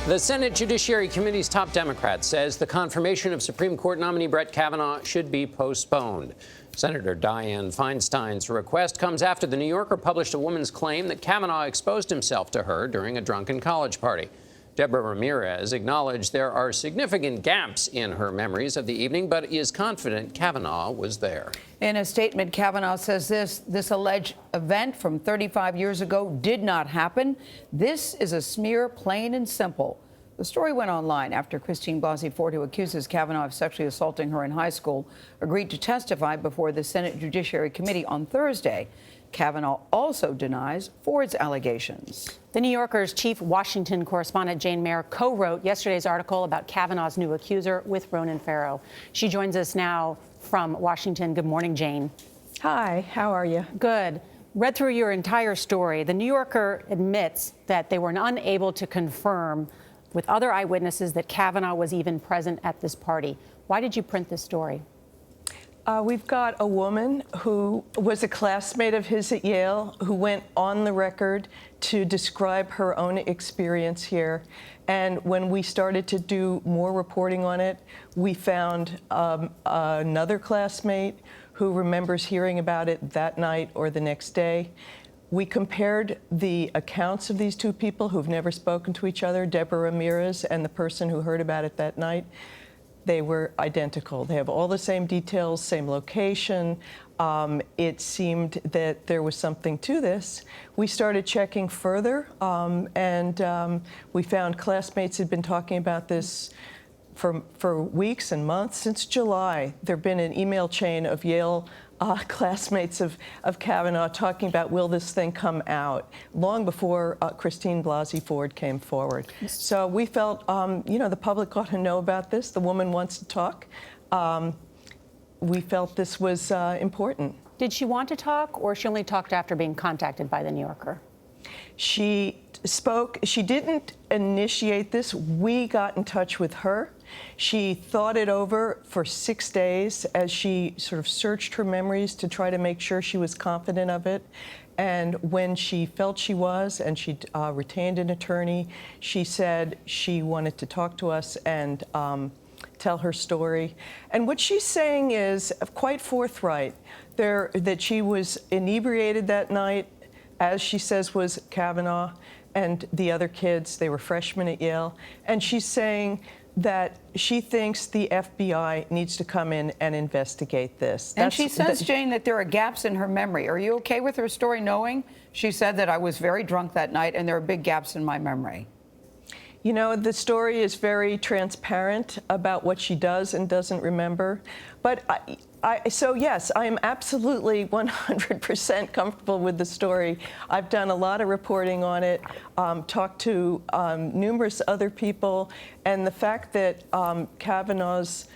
The Senate Judiciary Committee's top Democrat says the confirmation of Supreme Court nominee Brett Kavanaugh should be postponed. Senator Dianne Feinstein's request comes after the New Yorker published a woman's claim that Kavanaugh exposed himself to her during a drunken college party. Deborah Ramirez acknowledged there are significant gaps in her memories of the evening, but is confident Kavanaugh was there. In a statement, Kavanaugh says this alleged event from 35 years ago did not happen. This is a smear, plain and simple. The story went online after Christine Blasey Ford, who accuses Kavanaugh of sexually assaulting her in high school, agreed to testify before the Senate Judiciary Committee on Thursday. Kavanaugh also denies Ford's allegations. The New Yorker's chief Washington correspondent Jane Mayer co-wrote yesterday's article about Kavanaugh's new accuser with Ronan Farrow. She joins us now from Washington. Good morning, Jane. Hi, how are you? Good. Read through your entire story. The New Yorker admits that they were unable to confirm with other eyewitnesses that Kavanaugh was even present at this party. Why did you print this story? We've got a woman who was a classmate of his at Yale who went on the record to describe her own experience here. And when we started to do more reporting on it, we found another classmate who remembers hearing about it that night or the next day. We compared the accounts of these two people who've never spoken to each other, Deborah Ramirez and the person who heard about it that night. They were identical. They have all the same details, same location. It seemed that there was something to this. We started checking further, and we found classmates had been talking about this for weeks and months. Since July, there have been an email chain of Yale classmates of Kavanaugh talking about, will this thing come out, long before Christine Blasey Ford came forward. So we felt, the public ought to know about this. The woman wants to talk. We felt this was important. Did she want to talk, or she only talked after being contacted by the New Yorker? She spoke. She didn't initiate this. We got in touch with her. She thought it over for 6 days as she sort of searched her memories to try to make sure she was confident of it. And when she felt she was, and she retained an attorney, she said she wanted to talk to us and tell her story. And what she's saying is quite forthright, that she was inebriated that night, as she says was Kavanaugh and the other kids. They were freshmen at Yale. And she's saying that she thinks the FBI needs to come in and investigate this. And she says, Jane, that there are gaps in her memory. Are you okay with her story, knowing she said that I was very drunk that night and there are big gaps in my memory? You know, the story is very transparent about what she does and doesn't remember. But so yes, I am absolutely 100% comfortable with the story. I've done a lot of reporting on it, talked to numerous other people, and the fact that Kavanaugh's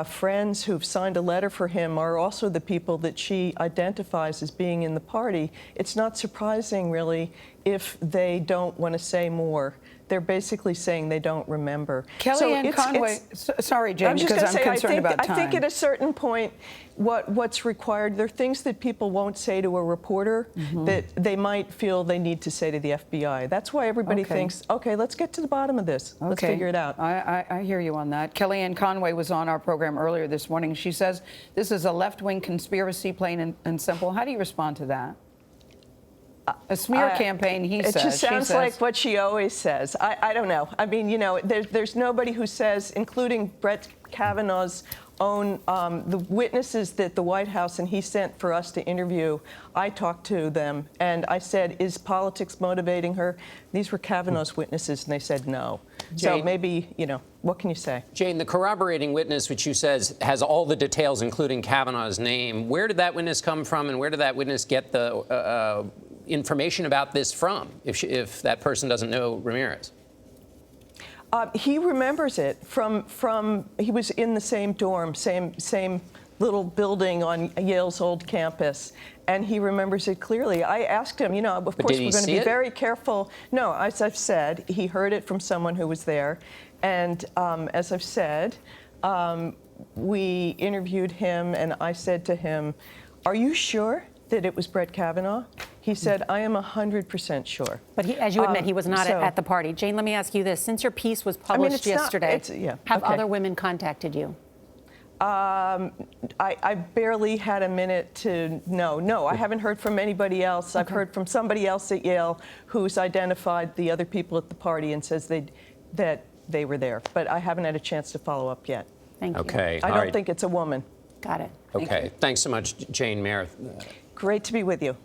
friends who've signed a letter for him are also the people that she identifies as being in the party. It's not surprising, really, if they don't want to say more. They're basically saying they don't remember. Kellyanne Conway, sorry, Jane, because I'm concerned about time. I think at a certain point, what's required, there are things that people won't say to a reporter that they might feel they need to say to the FBI. That's why everybody thinks, okay, let's get to the bottom of this. Let's figure it out. I hear you on that. Kellyanne Conway was on our program earlier this morning. She says this is a left-wing conspiracy, plain and simple. How do you respond to that? A smear campaign, he says. It just sounds like what she always says. I don't know. I mean, there's nobody who says, including Brett Kavanaugh's own, the witnesses that the White House and he sent for us to interview, I talked to them, and I said, is politics motivating her? These were Kavanaugh's witnesses, and they said no. Jane, so maybe, what can you say? Jane, the corroborating witness, which you says has all the details, including Kavanaugh's name, where did that witness come from, and where did that witness get the information about this from, if that person doesn't know Ramirez? He remembers it from he was in the same dorm, same little building on Yale's old campus, and he remembers it clearly. I asked him, of course, we're going to be very careful. No, as I've said, he heard it from someone who was there, and as I've said, we interviewed him, and I said to him, are you sure that it was Brett Kavanaugh? He said, I am 100% sure. But as you admit, he was not so- at the party. Jane, let me ask you this. Since your piece was published it's not- yesterday, yeah, have okay. other women contacted you? I barely had a minute to No, I haven't heard from anybody else. I've heard from somebody else at Yale who's identified the other people at the party and says that they were there. But I haven't had a chance to follow up yet. Thank you. Okay. I all don't right. think it's a woman. Got it. Okay. Thanks so much, Jane Mayer. Great to be with you.